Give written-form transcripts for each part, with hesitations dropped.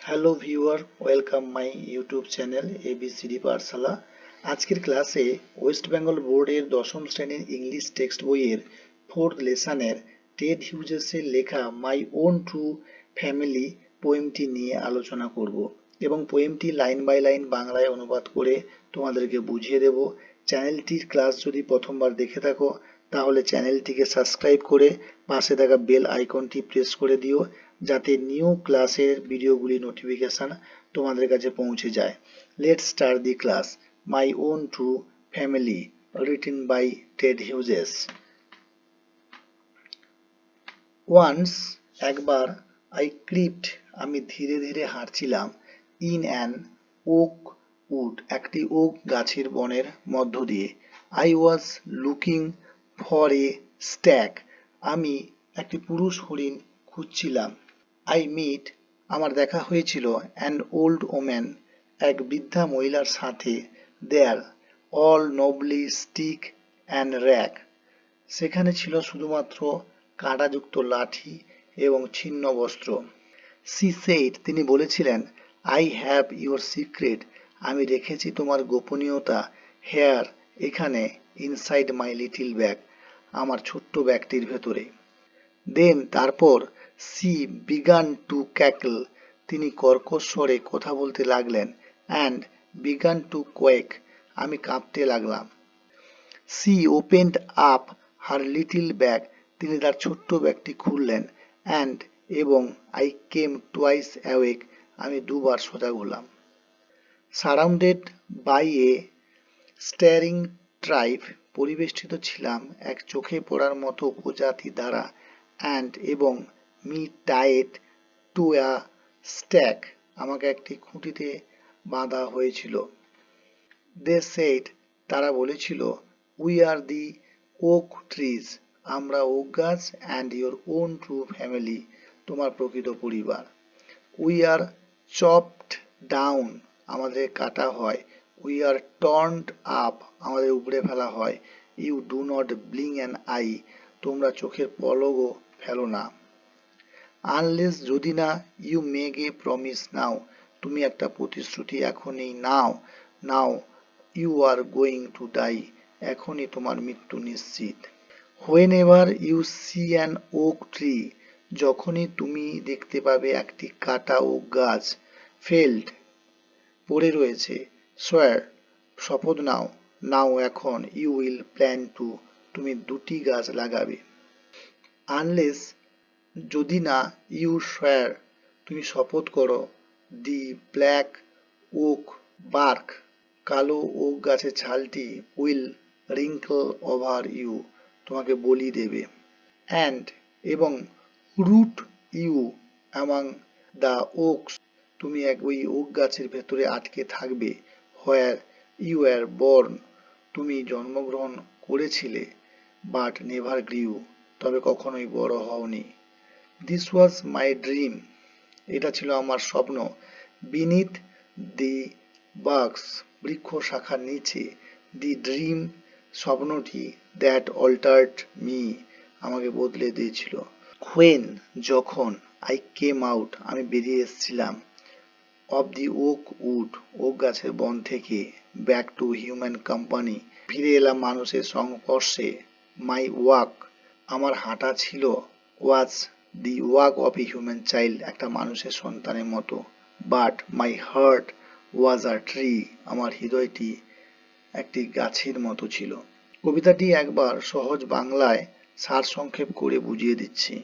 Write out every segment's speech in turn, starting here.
Hello viewer, welcome my YouTube channel A B C D Pathshala. আজকের ক্লাসে West Bengal বোর্ডের দশম শ্রেণীর ইংলিশ টেক্সট বইয়ের ফোর্থ লেসনের টেড হিউজেসের লেখা মাই ওন ট্রু ফ্যামিলি পোয়েমটি নিয়ে আলোচনা করব এবং পোয়েমটি লাইন বাই লাইন বাংলায় অনুবাদ করে তোমাদেরকে বুঝিয়ে দেব। চ্যানেলটির ক্লাস যদি প্রথমবার দেখে থাকো তাহলে চ্যানেলটিকে সাবস্ক্রাইব করে পাশে থাকা বেল আইকনটি প্রেস করে দিও, যাতে নিউ ক্লাসের ভিডিওগুলি নোটিফিকেশন তোমাদের কাছে পৌঁছে যায়। Let's start the class. My own true family, written by Ted Hughes. Once, একবার, আই ক্রিপ্ট, আমি ধীরে ধীরে হাঁটছিলাম, ইন অ্যান ওক উড, একটি ওক গাছের বনের মধ্য দিয়ে। I was looking for a stag, আমি একটি পুরুষ হরিণ খুঁজছিলাম। আই মিট, আমার দেখা হয়েছিল, অ্যান ওল্ড ওম্যান, এক বৃদ্ধা মহিলার সাথে, there, all knobbly stick and rack, সেখানে ছিল শুধুমাত্র কাঁটাযুক্ত লাঠি এবং ছিন্ন বস্ত্র। সি সেইড, তিনি বলেছিলেন, আই হ্যাভ ইউর সিক্রেট, আমি রেখেছি তোমার গোপনীয়তা, হেয়ার, এখানে, ইনসাইড মাই লিটিল ব্যাগ, আমার ছোট্ট ব্যাগটির ভেতরে। দেন, তারপর, সি বিগান টু ক্যাকল, তিনি কর্কশ স্বরে কথা বলতে লাগলেন, অ্যান্ড বিগান টু কোয়েক, আমি কাঁপতে লাগলাম। She opened up her little bag, তিনি তার ছোট্ট ব্যাগটি খুললেন, অ্যান্ড, এবং, আই কেম টুয়াইস অ্যাওয়েক, আমি দুবার সজাগ হলাম। সারাউন্ডেড বাই এ স্ট্যারিং ট্রাইব, পরিবেষ্টিত ছিলাম এক চোখে পড়ার মতো উপজাতি দ্বারা, অ্যান্ড, এবং, me tied to a stack, আমাকে একটি খুঁটিতে বাঁধা হয়েছিল। দে সেড, তারা বলেছিল, we are the oak trees, আমরা ওক গাছ, and your own true family, তোমার প্রকৃত পরিবার। উই আর চপড ডাউন, আমাদের কাটা হয়। উই আর টর্নড আপ, আমাদের উপড়ে ফেলা হয়। You do not blink an eye, তোমরা চোখের পলকও ফেলো না। আনলেস, যদি না, you make a promise now, তুমি একটা প্রতিশ্রুতি এখনই নাও। Now you are going to die, এখনই তোমার মৃত্যু নিশ্চিত। Whenever you see an oak tree, যখনই তুমি দেখতে পাবে একটি কাটা ওক গাছ, ফেল্ড, পড়ে রয়েছে, সোয়ার, শপথ নাও, নাও, এখন, ইউ উইল প্ল্যান টু, তুমি দুটি গাছ লাগাবে। আনলেস, যদি না, ইউ সোয়ার, তুমি শপথ করো, দি ব্ল্যাক ওক বার্ক, কালো ওক গাছের ছালটি, উইল রিঙ্কল ওভার ইউ, তোমাকে বলি দেবে। অ্যান্ড, এবং, root you among the oaks, তুমি ওই ওক গাছের ভেতরে আটকে থাকবে। হোয়ার ইউ আর বর্ন, তুমি জন্মগ্রহণ করেছিলে, বাট নেভার গ্রিউ, তবে কখনোই বড় হওনি। দিস ওয়াজ মাই ড্রিম, এটা ছিল আমার স্বপ্ন। বিনিথ দি বাক্স, বৃক্ষ শাখার নিচে, দি ড্রিম, স্বপ্নটি, দ্যাট অল্টার্ড মি, আমাকে বদলে দিয়েছিল। হোয়েন, যখন, আই কেম আউট, আমি বেরিয়ে এসেছিলাম, of the oak wood, oak গাছের বন থেকে, ব্যাক টু হিউম্যান কোম্পানি, ফিরে এলাম মানুষের সংস্পর্শে। মাই ওয়াক, আমার হাঁটা ছিল, was the walk of a human child, একটা মানুষের সন্তানের মতো। But my heart was a tree, আমার হৃদয়টি একটি গাছের মতো ছিল। কবিতাটি একবার সহজ বাংলায় সারসংক্ষেপ করে বুঝিয়ে দিচ্ছি।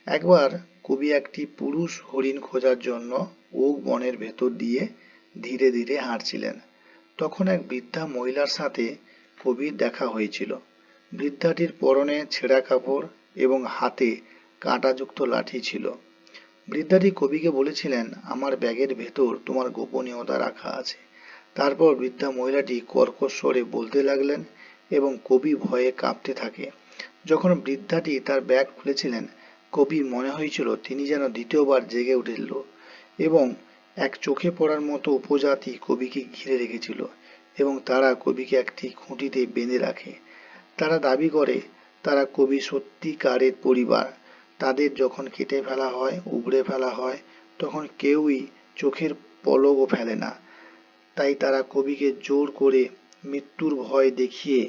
একবার কবি একটি পুরুষ হরিণ খোঁজার জন্য ওক বনের ভেতর দিয়ে ধীরে ধীরে হাঁটছিলেন। তখন এক বৃদ্ধা মহিলার সাথে কবির দেখা হয়েছিল। বৃদ্ধাটির পরনে ছেঁড়া কাপড় এবং হাতে কাঁটাযুক্ত লাঠি ছিল। বৃদ্ধাটি কবিকে বলেছিলেন, আমার ব্যাগের ভেতর তোমার গোপনীয়তা রাখা আছে। তারপর বৃদ্ধা মহিলাটি কর্কশ স্বরে বলতে লাগলেন এবং কবি ভয়ে কাঁপতে থাকে। যখন বৃদ্ধাটি তার ব্যাগ খুলেছিলেন, কবির মনে হয়েছিল তিনি যেন দ্বিতীয়বার জেগে উঠল এবং এক চোখে পড়ার মতো উপজাতি কবিকে ঘিরে রেখেছিল এবং তারা কবিকে একটি খুঁটিতে বেঁধে রাখে। তারা দাবি করে তারা কবি সত্যিকারের পরিবার। তাদের যখন কেটে ফেলা হয়, উবড়ে ফেলা হয়, তখন কেউই চোখের পলকও ফেলে না। তাই তারা কবিকে জোর করে মৃত্যুর ভয় দেখিয়ে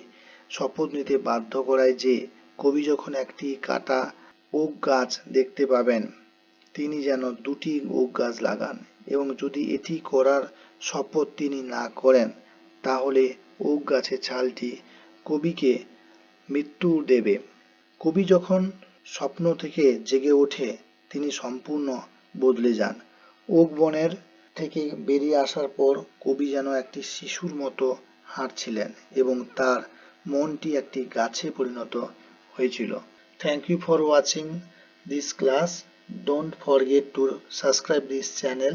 শপথ নিতে বাধ্য করায় যে কবি যখন একটি কাটা ওক গাছ দেখতে পাবেন তিনি যেন 2টি ওক গাছ লাগান, এবং যদি এটি করার শপথ তিনি না করেন তাহলে ওক গাছের ছালটি কবিকে মৃত্যু দেবে। কবি যখন স্বপ্ন থেকে জেগে ওঠে তিনি সম্পূর্ণ বদলে যান। ওক বনের থেকে বেরিয়ে আসার পর কবি যেন একটি শিশুর মতো হাঁটছিলেন এবং তার মনটি একটি গাছে পরিণত হয়েছিল। Thank you for watching this class. Don't forget to subscribe this channel.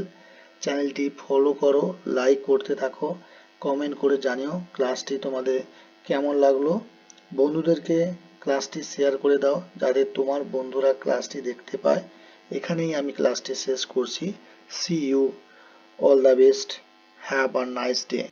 চ্যানেলটি ফলো করো, লাইক করতে থাকো, কমেন্ট করে জানিও ক্লাসটি তোমাদের কেমন লাগলো। বন্ধুদেরকে ক্লাসটি শেয়ার করে দাও যাতে তোমার বন্ধুরা ক্লাসটি দেখতে পায়। এখানেই আমি ক্লাসটি শেষ করছি। See you. All the best. Have a nice day.